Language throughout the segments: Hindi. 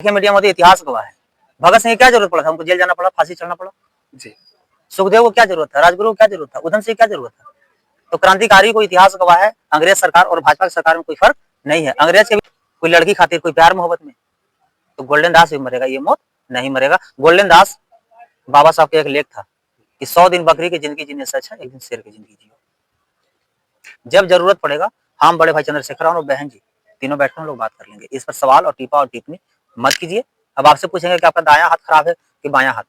देखिए मीडिया मोदी इतिहास गवाह है। भगत सिंह की क्या जरूरत पड़ा था, उनको जेल जाना पड़ा, फांसी चढ़ना पड़ा जी। सुखदेव को क्या जरूरत था, राजगुरु को क्या जरूरत था, उधम सिंह क्या जरूरत था। तो क्रांतिकारी को इतिहास गवाह है। अंग्रेज सरकार और भाजपा की सरकार में कोई फर्क नहीं है। अंग्रेज के भी कोई लड़की खातिर, कोई प्यार मोहब्बत में, तो गोल्डन दास भी मरेगा, ये मौत नहीं मरेगा। गोल्डन दास बाबा साहब का एक लेख था कि 100 दिन बकरी की जिंदगी जीने से अच्छा एक दिन शेर की जिंदगी जियो। जब जरूरत पड़ेगा हम बड़े भाई चंद्रशेखर और बहन जी तीनों बैठकर हम लोग बात कर लेंगे। इस पर सवाल और टीपा और टिप्पणी मत कीजिए। अब आपसे पूछेंगे कि आपका दाया हाथ खराब है कि बायां हाथ।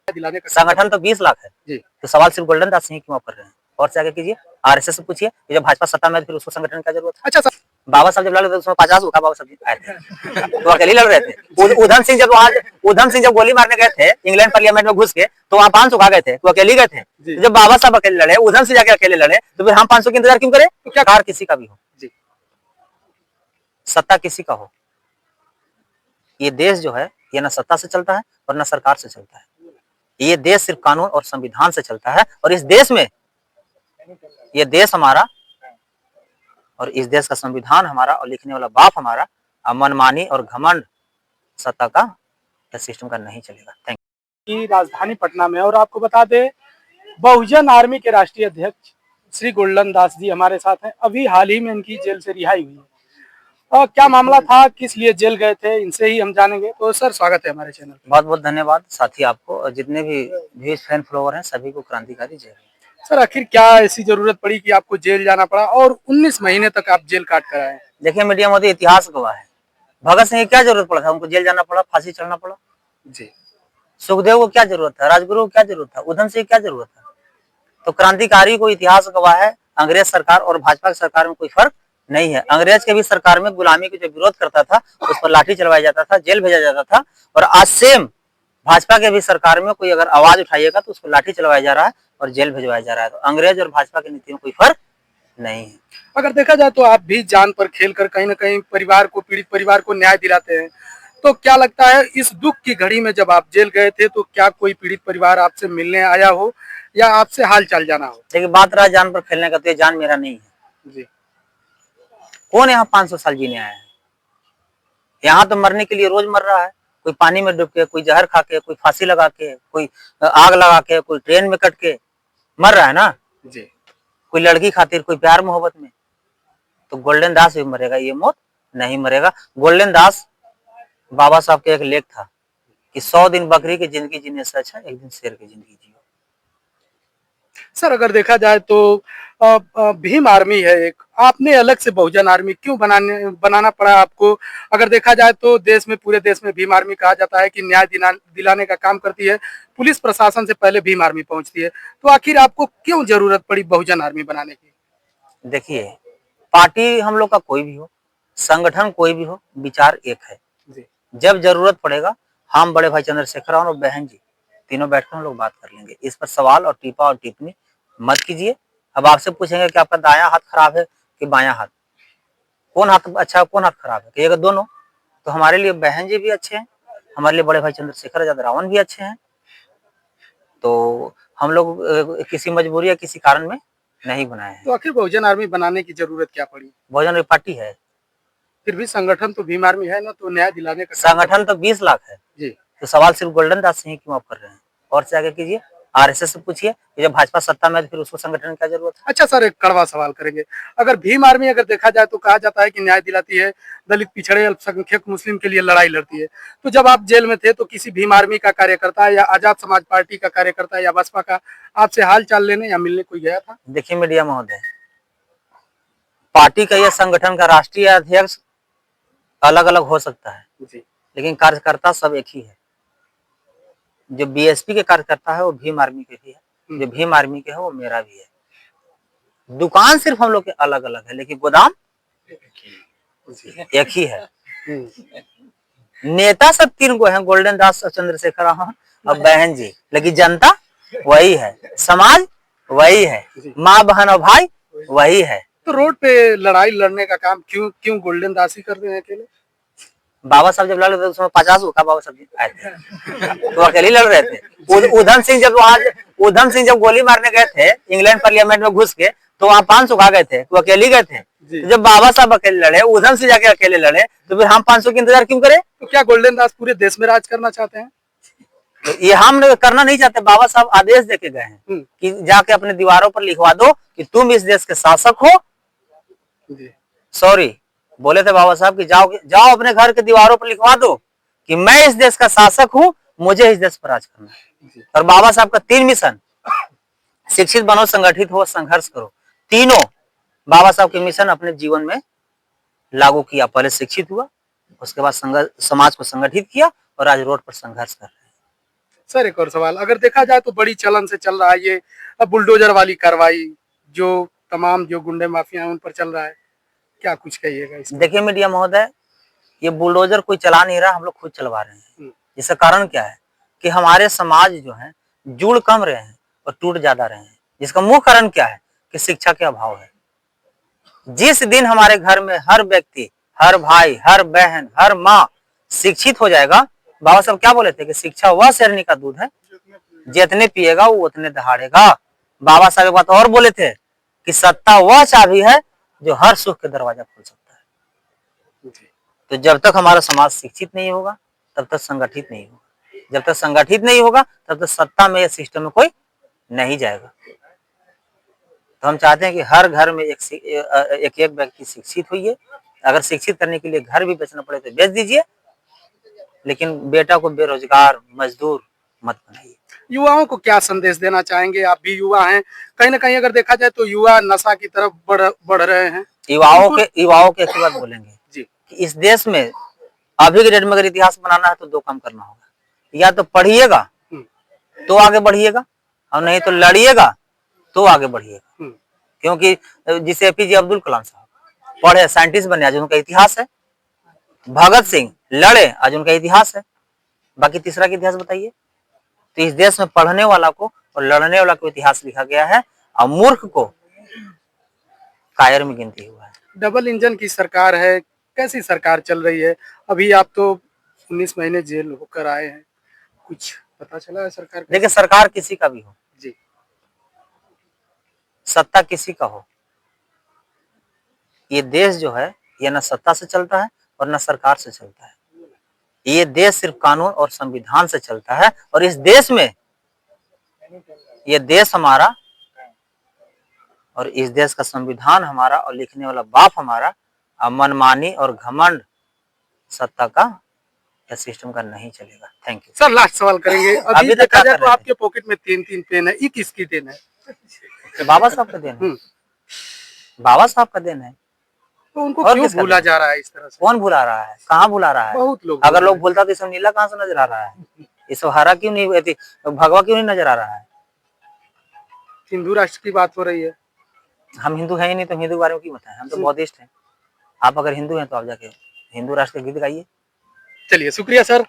दिलाने का संगठन तो 20 लाख है जी। तो सवाल सिर्फ गोल्डन दास सिंह क्यों आप कर रहे हैं। और से आगे कीजिए, आरएसएस से पूछिए कि जब भाजपा सत्ता में फिर उसको संगठन की क्या जरूरत है। अच्छा सर, बाबा साहब जब लड़ रहे थे उसमें 50 होगा, बाबा साहब आए थे तो अकेले लड़ रहे थे। उधम सिंह जब गोली मारने गए थे इंग्लैंड पार्लियामेंट में घुस के, तो वहाँ 500 खा गए थे, तो अकेले गए थे। तो जब बाबा साहब अकेले लड़े, उधम सिंह जाके अकेले लड़े, तो फिर हम 500 की इंतजार क्यों करें। तो क्या कार किसी का भी हो जी, सत्ता किसी का हो, ये देश जो है ये न सत्ता से चलता है और न सरकार से चलता है। ये देश सिर्फ कानून और संविधान से चलता है। और इस देश में ये देश हमारा और इस देश का संविधान हमारा और लिखने वाला बाप हमारा। मनमानी और घमंड सत्ता का या सिस्टम का नहीं चलेगा। Thank you. की राजधानी पटना में, और आपको बता दें बहुजन आर्मी के राष्ट्रीय अध्यक्ष श्री गोल्डन दास जी हमारे साथ हैं। अभी हाल ही में इनकी जेल से रिहाई हुई है। और क्या मामला था, किस लिए जेल गए थे, इनसे ही हम जानेंगे। तो सर स्वागत है हमारे चैनल। बहुत बहुत धन्यवाद साथी आपको और जितने भी व्यूअर्स फैन फॉलोवर हैं सभी को क्रांतिकारी जय। सर आखिर क्या ऐसी जरूरत पड़ी कि आपको जेल जाना पड़ा और 19 महीने तक आप जेल काट कर आए। देखिए मीडिया मोदी इतिहास गवाह है। भगत सिंह की क्या जरूरत पड़ा था, उनको जेल जाना पड़ा, फांसी चढ़ना पड़ा जी। सुखदेव को क्या जरूरत था, राजगुरु को क्या जरूरत था, उधम सिंह क्या जरूरत था। तो क्रांतिकारी को इतिहास गवाह है। अंग्रेज सरकार और भाजपा की सरकार में कोई फर्क नहीं है। अंग्रेज के भी सरकार में गुलामी के जो विरोध करता था उस पर लाठी चलवाया जाता था, जेल भेजा जाता था। और आज सेम भाजपा के भी सरकार में कोई अगर आवाज उठाइएगा तो उसको लाठी चलवाया जा रहा है और जेल भेजवाया जा रहा है। तो अंग्रेज और भाजपा की नीति में कोई फर्क नहीं है। अगर देखा जाए तो आप भी जान पर खेलकर कहीं ना कहीं परिवार को, पीड़ित परिवार को न्याय दिलाते हैं। तो क्या लगता है इस दुख की घड़ी में जब आप जेल गए थे तो क्या कोई पीड़ित परिवार आपसे मिलने आया हो या आपसे हाल चाल जाना हो। देखिए बात रहा जान पर खेलने का, तो ये जान मेरा नहीं है जी। कौन यहाँ 500 साल जीने आया है। यहाँ तो मरने के लिए रोज मर रहा है। कोई पानी में डूब के, कोई जहर खा के, कोई फांसी लगा के, कोई आग लगा के, कोई ट्रेन में कट के मर रहा है ना जी। कोई लड़की खातिर, कोई प्यार मोहब्बत में। तो गोल्डन दास भी मरेगा, ये मौत नहीं मरेगा। गोल्डन दास बाबा साहब का एक लेख था कि 100 दिन बकरी की जिंदगी जीने से अच्छा एक दिन शेर की जिंदगी जियो। सर अगर देखा जाए तो भीम आर्मी है एक, आपने अलग से बहुजन आर्मी क्यों बनाना पड़ा आपको। अगर देखा जाए तो देश में, पूरे देश में भीम आर्मी कहा जाता है कि न्याय दिलाने का काम करती है। पुलिस प्रशासन से पहले भीम आर्मी पहुंचती है। तो आखिर आपको क्यों जरूरत पड़ी बहुजन आर्मी बनाने की। देखिए पार्टी हम लोग का कोई भी हो, संगठन कोई भी हो, विचार एक है। जब जरूरत पड़ेगा हम बड़े भाई चंद्रशेखर और बहन जी तीनों बैठकर हम लोग बात कर लेंगे। इस पर सवाल और टीपा और टिप्पणी मत कीजिए। अब आपसे पूछेंगे कि आपका दायां हाथ खराब है कि बायां हाथ, कौन हाथ अच्छा कौन हाथ खराब है, कहिएगा दोनों। तो हमारे लिए बहन जी भी अच्छे हैं, हमारे लिए बड़े भाई चंद्रशेखर आजाद रावण भी अच्छे हैं। तो हम लोग किसी मजबूरी या किसी कारण में नहीं बनाए हैं। तो आखिर बहुजन आर्मी बनाने की जरूरत क्या पड़ी। बहुजन पार्टी है, फिर भी संगठन तो भीम आर्मी है ना, तो न्याय दिलाने का संगठन तो 20 लाख है जी। तो सवाल सिर्फ गोल्डन दास सिंह क्यों आप कर रहे हैं। और से आगे कीजिए, आरएसएस से पूछिए कि जब भाजपा सत्ता में फिर उसको संगठन की क्या जरूरत है। अच्छा सर, एक कड़वा सवाल करेंगे। अगर भीम आर्मी अगर देखा जाए तो कहा जाता है कि न्याय दिलाती है, दलित, पिछड़े, अल्पसंख्यक, मुस्लिम के लिए लड़ाई लड़ती है। तो जब आप जेल में थे तो किसी भीम आर्मी का कार्यकर्ता या आजाद समाज पार्टी का कार्यकर्ता या बसपा का आपसे हाल चाल लेने या मिलने कोई गया था। देखिए मीडिया महोदय, पार्टी का या संगठन का राष्ट्रीय अध्यक्ष अलग अलग हो सकता है जी। लेकिन कार्यकर्ता सब एक ही है। जो बीएसपी के कार्यकर्ता है वो भीम आर्मी के भी है, जो भीम आर्मी के है वो मेरा भी है। दुकान सिर्फ हम लोग के अलग अलग है लेकिन गोदाम एक ही है। नेता सब 3 गो हैं, गोल्डन दास, चंद्रशेखर और बहन जी, लेकिन जनता वही है, समाज वही है, माँ बहन और भाई वही है। तो रोड पे लड़ाई लड़ने का काम क्यों गोल्डन दास ही करते हैं अकेले। बाबा साहब जब लड़ रहे थे उसमें 50 होगा, बाबा साहब आए थे तो अकेले लड़ रहे थे। उधम सिंह जब गोली मारने गए थे इंग्लैंड पार्लियामेंट में घुस के, तो वहाँ 500 खा गए थे, तो अकेले गए थे। तो जब बाबा साहब अकेले लड़े, उधम सिंह जाके अकेले लड़े, तो फिर हम 500 की इंतजार क्यों करें। तो क्या गोल्डन दास पूरे देश में राज करना चाहते हैं? तो ये हम करना नहीं चाहते, बाबा साहब आदेश देके गए हैं कि जाके अपने दीवारों पर लिखवा दो कि तुम इस देश के शासक हो। सॉरी, बोले थे बाबा साहब कि जाओ जाओ अपने घर के दीवारों पर लिखवा दो कि मैं इस देश का शासक हूं, मुझे इस देश पर राज करना है। और बाबा साहब का 3 मिशन, शिक्षित बनो, संगठित हो, संघर्ष करो, तीनों बाबा साहब के मिशन अपने जीवन में लागू किया। पहले शिक्षित हुआ, उसके बाद समाज को संगठित किया और आज रोड पर संघर्ष कर रहे हैं। सर एक और सवाल, अगर देखा जाए तो बड़ी चलन से चल रहा है ये अब बुलडोजर वाली कार्रवाई, जो तमाम जो गुंडे माफिया उन पर चल रहा है, क्या कुछ कहिएगा इसमें? देखिए मीडिया महोदय, ये बुलडोजर कोई चला नहीं रहा, हम लोग खुद चलवा रहे हैं। इसका कारण क्या है कि हमारे समाज जो है जुड़ कम रहे हैं और टूट ज्यादा रहे हैं। इसका मुख्य कारण क्या है कि शिक्षा के अभाव है। जिस दिन हमारे घर में हर व्यक्ति, हर भाई, हर बहन, हर माँ शिक्षित हो जाएगा, बाबा साहब क्या बोले थे कि शिक्षा वह शेरनी का दूध है, जितने पिएगा वो उतने दहाड़ेगा। बाबा साहब एक बात और बोले थे कि सत्ता वह चाबी है जो हर सुख के दरवाजा खोल सकता है। तो जब तक हमारा समाज शिक्षित नहीं होगा तब तक संगठित नहीं होगा, जब तक संगठित नहीं होगा तब तक सत्ता में या सिस्टम में कोई नहीं जाएगा। तो हम चाहते हैं कि हर घर में एक व्यक्ति शिक्षित हुई है। अगर शिक्षित करने के लिए घर भी बेचना पड़े तो बेच दीजिए, लेकिन बेटा को बेरोजगार मजदूर मत बनाइए। युवाओं को क्या संदेश देना चाहेंगे? आप भी युवा हैं, कहीं ना कहीं अगर देखा जाए तो युवा नशा की तरफ बढ़ रहे हैं। युवाओं के एक ही बात बोलेंगे जी कि इस देश में अभी के डेट में अगर इतिहास बनाना है तो 2 काम करना होगा, या तो पढ़िएगा तो आगे बढ़िएगा, और नहीं तो लड़िएगा तो आगे बढ़िएगा। क्योंकि जिसे एपीजे अब्दुल कलाम साहब पढ़े, साइंटिस्ट बने, आज उनका इतिहास है। भगत सिंह लड़े, आज उनका इतिहास है। बाकी तीसरा का इतिहास बताइए। तो इस देश में पढ़ने वाला को और लड़ने वाला को इतिहास लिखा गया है, और मूर्ख को कायर में गिनती हुआ है। डबल इंजन की सरकार है, कैसी सरकार चल रही है? अभी आप तो 19 महीने जेल होकर आए हैं, कुछ पता चला है सरकार? देखिए, सरकार किसी का भी हो जी, सत्ता किसी का हो, ये देश जो है ये न सत्ता से चलता है और न सरकार से चलता है। ये देश सिर्फ कानून और संविधान से चलता है। और इस देश में, ये देश हमारा और इस देश का संविधान हमारा और लिखने वाला बाप हमारा, मनमानी और घमंड सत्ता का या सिस्टम का नहीं चलेगा। Thank you sir. लास्ट सवाल करेंगे। अभी देखा जाए तो आपके पॉकेट में 3-3 पेन है, ये किसकी देन है? बाबा साहब का देन है। बाबा साहब का देन है। तो उनको क्यों भूला जा रहा है इस तरह से? कौन भुला रहा है? कहाँ भुला रहा है? बहुत लोग। अगर लोग भूलता तो इसमें नीला कहाँ से नजर आ रहा है? इस हरा क्यों नहीं, भगवा क्यों नहीं नजर आ रहा है? हिंदू राष्ट्र की बात हो रही है। हम हिंदू हैं ही नहीं तो हिंदू के बारे में क्यों बताएं? हम तो बौद्धिस्ट हैं। आप अगर हिंदू हैं तो आप जाके हिंदू राष्ट्र के गीत गाइए। चलिए, शुक्रिया सर।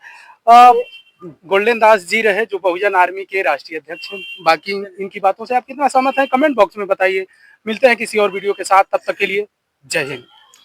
गोल्डन दास जी रहे जो बहुजन आर्मी के राष्ट्रीय अध्यक्ष हैं। बाकी इनकी बातों से आप कितना सहमत हैं कमेंट बॉक्स में बताइए। मिलते हैं किसी और वीडियो के साथ, तब तक के लिए जय हिंद।